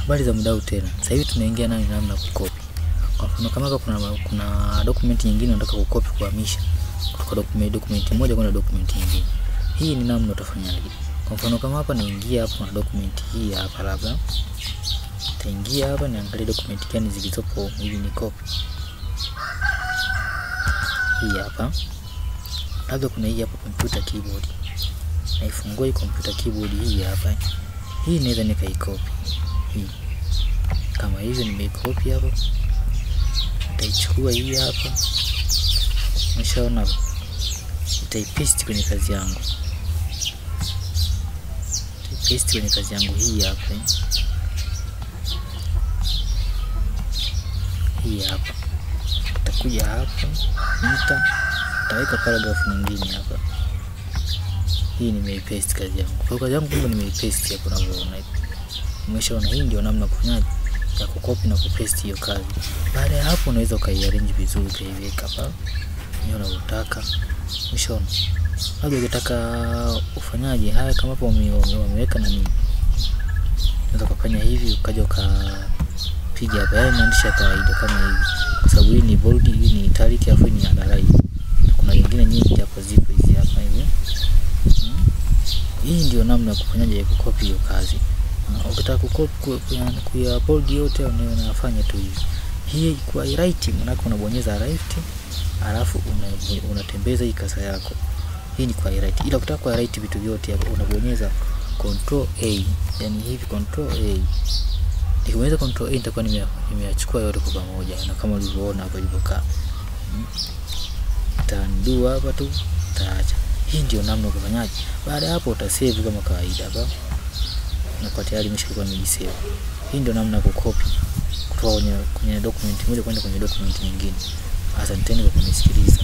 Habari za mdau tena. Sasa hivi tunaingia nayo namna kukopi. Kwa mfano kama hapa kuna document nyingine unataka kukopi kuhamisha kutoka document moja kwenda document nyingine. Hii ni namna utafanyaje? Kwa mfano kama hapa naingia hapa na document hii hapa labda. Nitaingia hapa niangalie document gani zilizopo ili ni copy. Hii hapa. Labda kuna hii hapa computer keyboard. Naifungua hii computer keyboard hii hapa. Hii naweza nikaikopi. Hii kama hivi nimeikopi hapa, nitaichukua hii hapa, umeshaona, nitaipaste kwenye kazi yangu, hii hapa, hii hapa. Nitakuja hapa, nitaweka paragraph nyingine hapa. Hii nimeipaste kazi yangu. Kwa kazi yangu kumbe nimeipaste hapo unavyoona hivi. Umeshaona, hii ndio namna kufanya ya kukopi na kupaste hiyo kazi. Baada ya hapo unaweza ukaiarrange vizuri ukaiweka hapa. Hiyo unataka. Umeshaona. Labda unataka ufanyaje haya kama hapo wameweka na nini. Unaweza kufanya hivi ukaja ukapiga hapa yani maandishi kawaida kama hivi. Kwa sababu hii ni bold, hii ni italic, afu ni underline. Kuna nyingine nyingi hapo zipo hizi hapa hivi. Hii ndio namna ya kufanyaje ya kukopi hiyo kazi. Ukitaka kukopi kuya bold yote unafanya tu hivi. Hii kwa right manako unabonyeza right, alafu unatembeza hii kasa yako. Hii ni kwa right. Ila ukitaka kwa right vitu vyote hapo unabonyeza control A, yani hivi control A. Nikibonyeza control A nitakuwa nimeachukua yote kwa pamoja na kama ulivyoona hapo ilivyokaa. Nitaandua hapa tu, nitaacha. Hii ndio namna kufanyaje. Baada ya hapo utasave kama kawaida hapa. Na kwa tayari imeshakuwa nimejisave. Hii ndio namna kukopi kutoka kwenye document moja kwenda kwenye document nyingine. Asanteni kwa kunisikiliza.